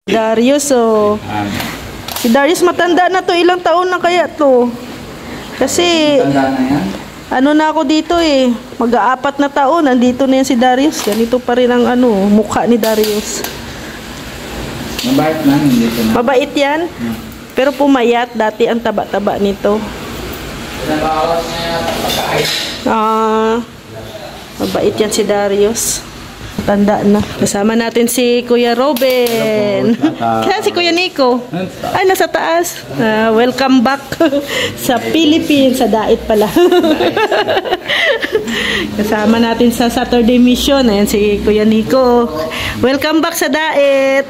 Darius, oh. Si Darius matanda na to. Ilang taon na kaya to? Kasi, Tanda na yan? ano na ako dito eh. Mag-aapat na taon. Nandito na yan si Darius. Ganito pa rin ang mukha ni Darius. Mabait lang, hindi ko na. Mabait yan. Pero pumayat. Dati ang taba-taba nito. Pinabawas niya yung pagkain. Mabait yan si Darius. Tanda na. Kasama natin si Kuya Robin. Kaya si Kuya Nico. Ay, nasa taas. Welcome back sa Philippines. Sa Dait pala. Kasama natin sa Saturday Mission. Ayan si Kuya Nico. Welcome back sa Dait.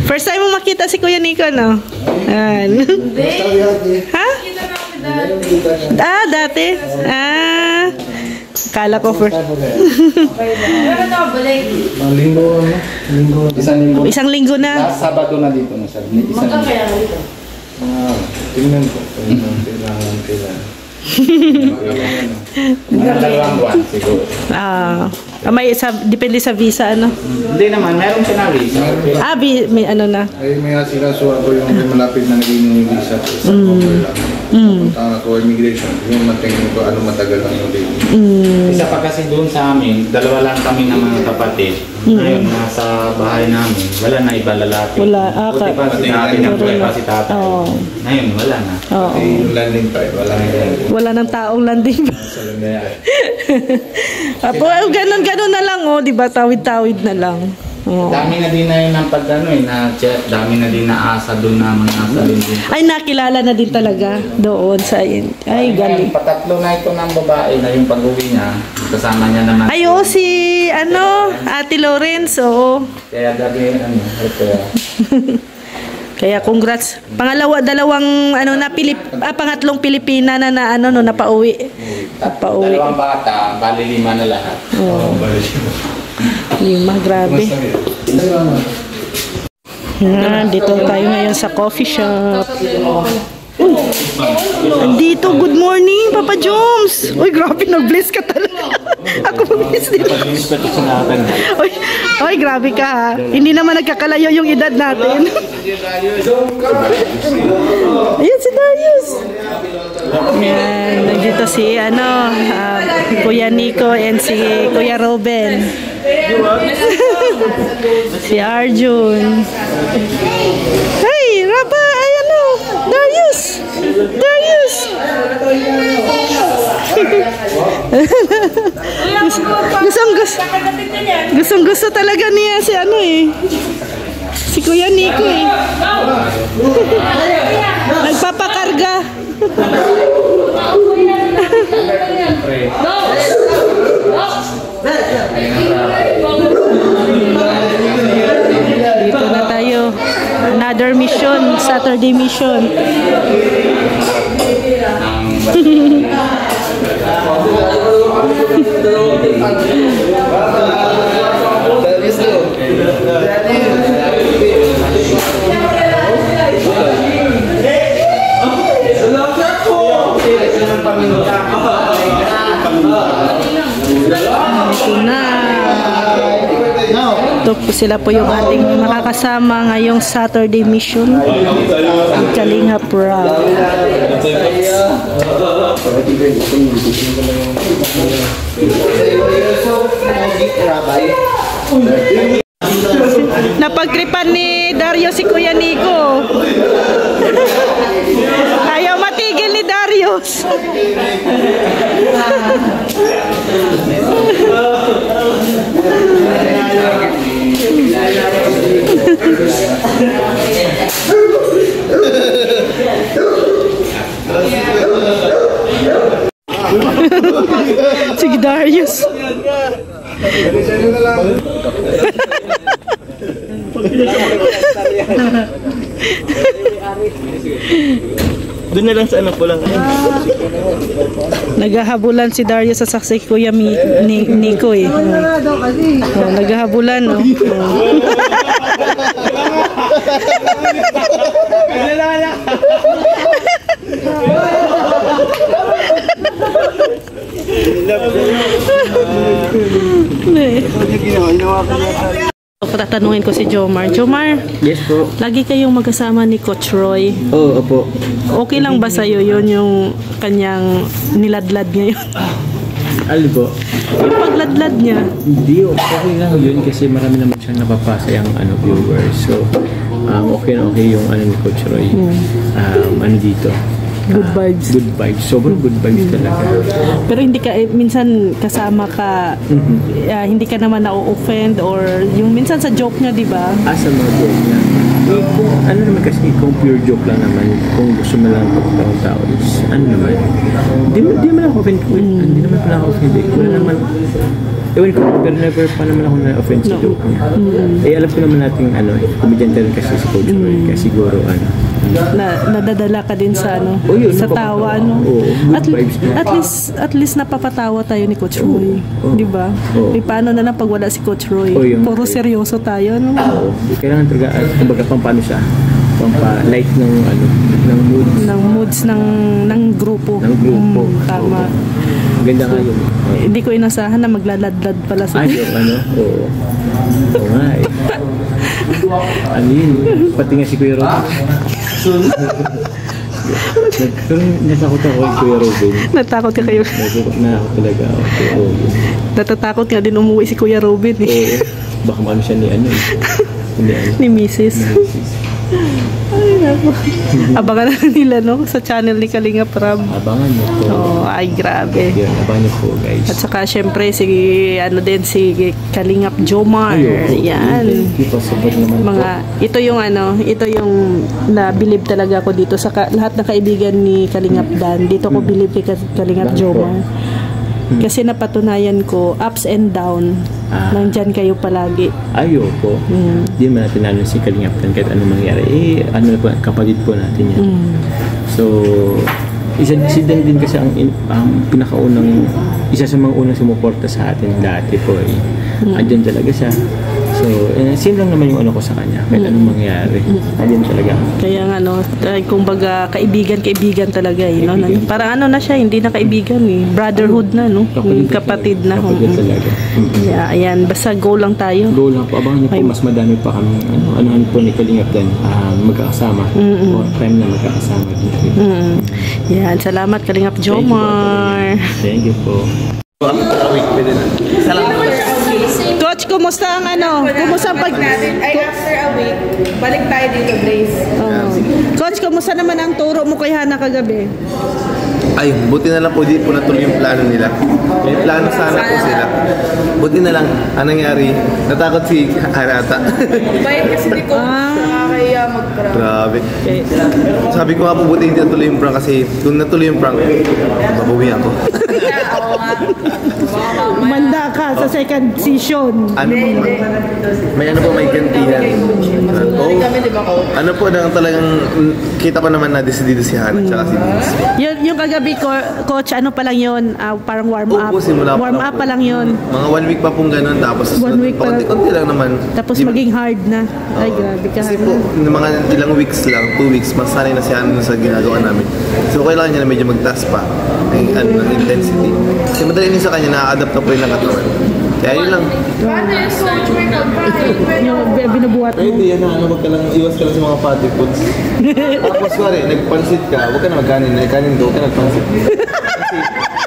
First time mo makita si Kuya Nico, no? Ayan. Ha? Dati? Kala ko first. Isang linggo na. Sabado na dito na siya. Tingnan ko. Dalawang buwan siguro. Depende sa visa, ano? Hindi naman, meron siya na visa. May ano na. Ay, may asikasuhan ko yung malapit na naging visa. Punta ko immigration. Yung matingin ko ano matagal lang yung dating. Isa pa kasi doon sa amin, dalawa lang kami ng mga kapatid. Ngayon, nasa bahay namin, wala na iba lalaki. Wala. Buti pa si tatay na pa si tatay. Ngayon, wala na. Yung landing time, wala na yung wala nang taong landing. Ganun na lang, oh, di ba? Tawid-tawid na lang. Dami na din na yun ang dami na din na asa doon na mga asa din. Ay, nakilala na din talaga doon sa ay, galing. Patatlo na ito ng babae na yung pag-uwi niya. Kasama niya naman. Ay, si Ate Lawrence, oo. Kaya dami, ito. Kaya congrats. Dalawang pangatlong Pilipina na napauwi. Dalawang bata, bali 5 na lahat. Lima, grabe. Dito tayo ngayon sa coffee shop. Dito, good morning, Papa Joms. Uy, grabe, nag-bless ka talaga. Ako mag-bless dito. Uy, grabe ka ha. Hindi naman nagkakalayo yung edad natin. Ayan si Darius. Yan, nandito si Kuya Nico and si Kuya Robin. Si Arjun. Hey, Raba, Darius. Gustong-gusto talaga niya si Kuya Nico eh. Nagpapakarga. Dito na tayo. Another mission, Saturday mission. Ito po sila po yung ating makakasama ngayong Saturday mission. Ang Kalinga Prab. Napagtripan ni Dario si Kuya Nico. Ayaw matigil ni Darius. Sige, Darius. Doon na lang sa anak ko lang. Naghahabulan si Darius sa saksi Kuya Nico eh. Naghahabulan, no? Tatanungin ko si Jomar. Jomar, Yes po. lagi kayong magkasama ni Coach Roy. Oo, opo. Okay lang ba sa'yo yun yung kanyang niladlad niya yun? Ano po? Yung pagladlad niya. Hindi, okay lang yun kasi marami naman siyang napapasa yung viewers. So, okay na okay yung ni Coach Roy. Dito. Good vibes. Good vibes. Sobrang good vibes talaga. Pero hindi ka, minsan kasama ka, hindi ka naman na-offend or yung minsan sa joke niya, di ba? Sa mga joke na. Kung ano naman kasi, kung pure joke lang naman, kung gusto mo lang pagkakataon tao is, naman, di naman ako offend ko. Hindi naman pala ako offend. Wala naman, ewan ko, pero never pa naman ako na-offend sa joke niya. Alam ko naman natin, komedyante rin kasi si Coach Roy, kaya siguro, nadadala ka din sa yun, sa tawa good vibes na. at least napapatawa tayo ni Coach Roy, di ba? Eh, paano na lang pag wala si Coach Roy? Puro seryoso tayo, no? Kailangan talaga kumbaga pampano siya, pampa-light ng moods ng grupo. Tama. Ganda nga yun. Hindi ko inasahan na maglaladlad pala sa Oo nga eh. Yun, pati nga si Kuya Robin. Pero natakot ako kay Kuya Robin. Natakot ka kayo? Natakot talaga ako kay Robin. Natatakot nga din umuwi si Kuya Robin eh. Baka maano siya ni Mrs. Ay, naku. Abangan na nila, sa channel ni Kalinga Prab. Abangan mo po. Ay, grabe. Yun, abangan niyo po, guys. At saka, syempre, si Kalingap Jomar. Yan. Ito yung na-believe talaga ako dito sa lahat ng kaibigan ni Kalingap Dan. Dito ko believe kay Kalingap Jomar. Kasi napatunayan ko, ups and down, nandyan kayo palagi. Ayoko. Hindi naman natin alam si Kalingap Dan kahit anong mangyari. Kapatid po natin yan. So, si Dan din kasi ang isa sa mga unang sumuporta sa atin dati po andyan talaga siya. So, same lang naman yung ko sa kanya kahit anong mangyari. Andyan talaga. Kaya nga kumbaga kaibigan talaga no? Parang na siya, hindi na kaibigan brotherhood na, no? Kapatid na. Kapatid talaga. Yeah, ayan, basta go lang tayo. Go lang po. Abangan niyo po, mas madami pa kami anuhan po ni Kalingap Dan magkakasama. O time na magkakasama din. Yan, salamat Kalingap Jomar. Thank you po. Coach, kumusta ang kumusta ang natin? After a week, balik tayo dito, Grace. Coach, kumusta naman ang turo mo kay Hana kagabi? Ay, buti na lang po di po natuloy yung plano nila. May plano sana po sila. Buti na lang, anong nangyari? Natakot si Harata. Bayad kasi di ko nakakaya mag-prank. Grabe. Sabi ko nga po, buti hindi natuloy yung prank kasi kung natuloy yung prank, mabuwi ako. Oo nga. Umanda ka sa second season. May may gantihan. Kami, di ba, Coach? Ano po, talagang kita ko naman na decidido si Hana tsaka si Vince. Yung kagabi, Coach, pa lang yun? Parang warm up. Opo, simula warm up pa lang yun. Mga 1 week pa pong ganun. Tapos, 1 week pa lang. konti lang naman. Tapos maging hard na. Ay, grabe ka. Kasi po, mga ilang weeks lang, 2 weeks, mas sanay na si Hana sa ginagawa namin. So, kailangan niya na medyo mag-task pa ng intensity. Kasi madali din sa kanya, na-adapt na po yung katawan. Kaya yun lang. Paano yung Coach? May kapay. Yung binubuhat mo. Hindi yan na, wag ka lang, iwas ka lang sa mga fatty foods. Tapos, sorry, nagpansit ka, wag ka na magkanin, kanin daw, wag ka nagpansit.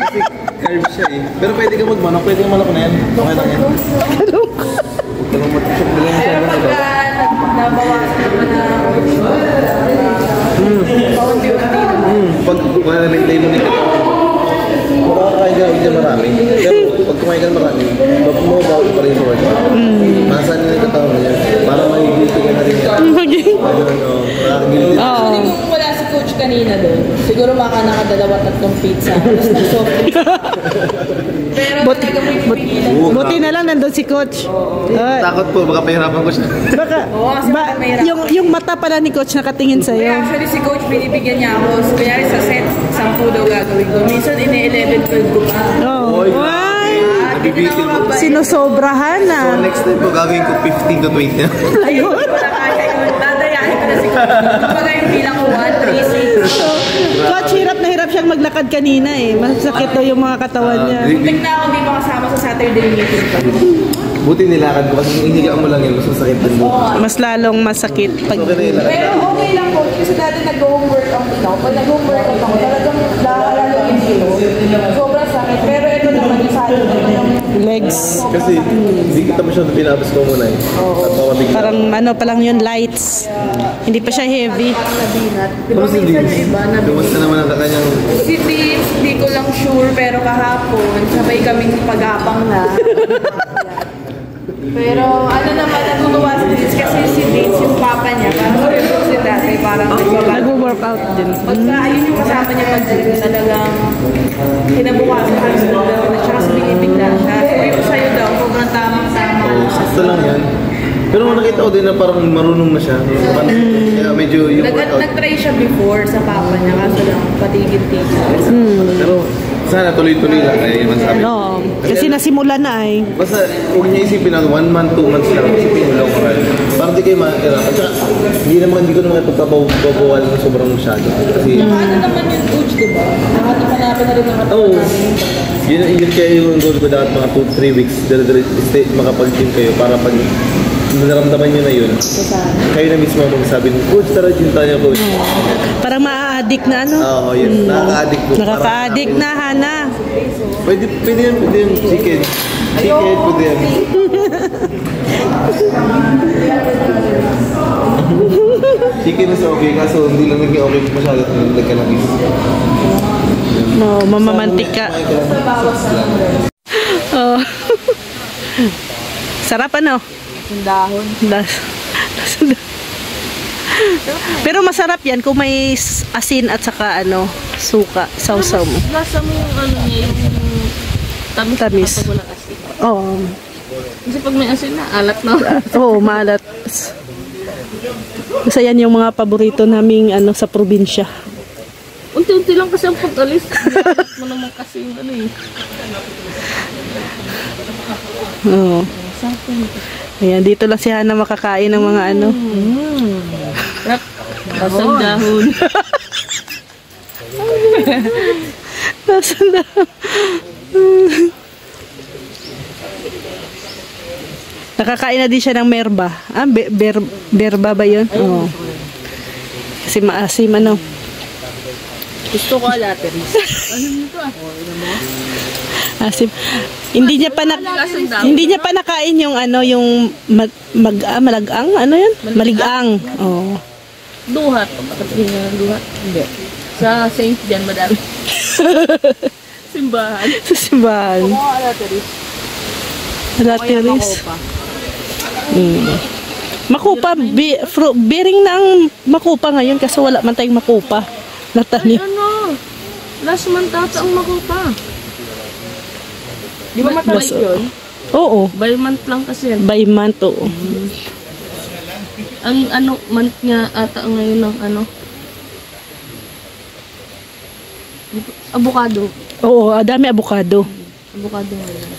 Kasi carb siya Pero pwede ka magmanok, pwede ka manok na yan. Okay lang yan. Huwag ka lang matisok, bilang siya lang daw. Nabawasan naman na paunti-unti naman. Pag maintain mo ni makakakain ka ng marami. Pero pag kumain ka ng marami, mababaw pa rin sa workout. Masan nila yung katawan mo yan. Para mahigiliti ka na rin yan. Actually, kung wala si Coach kanina doon, siguro nakadalawa 3 pizza. Tapos nag-soft drink. Pero talaga mo ipipigilan. Buti na lang nandun si Coach. Takot po, baka pahirapan ko siya. Baka, kasi yung mata pala ni Coach nakatingin sa'yo. Actually, si Coach, binibigyan niya ako. Kaya sa set, 10 daw gagawin ko. Minsan, ine-11-12 ko pa. Ay! Nabibitin mo. Sinosobrahan na. So next time po, gagawin ko 15 to 20 na. Ayun. Wala kaya yun. Dadayahin ko na si Coach. Kumbaga yung bilang ko, 1, 3, 6. Coach, hirap na hirap siyang maglakad kanina Masakit daw yung mga katawan niya. Muntik na ako, di pa kasama sa Saturday meeting. Buti nilakad mo kasi hinihiga mo lang yun, mas masakit din mo. Mas lalong masakit pag... Okay na ilakad. Pero okay lang coach kasi dati nag-home workout ako. Pag nag-home workout ako, talagang nakalalo yung kilo. Sobrang sakit. Pero ito naman yung salo naman yung Legs. Kasi hindi kita masyado pinapos ko muna eh. At mabigla. Parang ano pa lang yun, lights. Hindi pa siya heavy. nabinat. Di ba Tapos hindi, minsan yung iba na kumusta naman ang kanyang... si Vince, di ko lang sure, pero kahapon, sabay kaming pag-apang na. Pero ano naman, natutuwa si Vince kasi si Vince, yung papa niya, parang si dati, parang Nag-workout din. pagka ayun yung kasama niya pag-gym, talagang kinabukasan ka sa daw na siya kasi bigla siya. Sabi ko sa'yo daw, sobrang tamang-tama. Sakto lang yan. Pero nakita ko din na parang marunong na siya. Kaya medyo yung workout. Nag-try siya before sa papa niya, kaso lang patigil-tigil. Pero sana tuloy-tuloy lang. Kaya naman sabi. No, kasi nasimula na ay. Basta huwag niya isipin na 1 month, 2 months lang. Isipin mo lang karal. Parang di kayo mahirapan. Tsaka hindi ko naman pagkabawal ng sobrang masyado. Kasi... Ano naman yung coach, di ba? Nakatapanapin na rin ang Oo. namin. Yun kaya yung goal ko dapat mga 2-3 weeks stay makapag-gym kayo para pag naramdaman nyo na yun. Kayo na mismo magsabi, coach, tara gym tayo, coach. Parang ma-addict na ano. Oo, yun. Nakaka-addict po. Nakaka-addict na, Hana. Pwede yung chicken. Chicken, pwede yan. Chicken is okay, kaso hindi lang naging okay masyado kung nagka-labis. No, mamamantik ka. Oh. Sarap ano? Yung dahon. Pero masarap yan kung may asin at saka ano, suka, sausaw mo. Lasa mo yung ano niya, yung Tamis. Kapag walang asin. Oo. Kasi pag may asin na, alat na. Oo, malat. Kasi yan yung mga paborito naming ano sa probinsya. Unti-unti lang kasi ang pag-alis. Alat mo naman kasi yung ano eh. Oo. Ayan, dito lang si Hana makakain ng mga ano. Basang dahon. Nasaan na? Nakakain na din siya ng merba. Ah, berba ba yun? Oo. Kasi maasim ano. Gusto ko alateris. Ano nito ah? Asim. Hindi niya pa nakain yung ano yung malagang ano yun? Maligang. Oh. Duhat. Bakit ganyan ang duhat? Hindi. Sa Saint John, madami. Simbahan. Sa simbahan. Kung ako alateris. Lateris. Makupa. Bearing na ang makupa ngayon kasi wala man tayong makupa. Natanim. Ano? Last month ata ang makupa. Di ba matawag yun? Oo. By month lang kasi yan. By month, oo. Ang ano, month nga ata ngayon ng ano? Avocado. Oo, dami avocado. Avocado ngayon.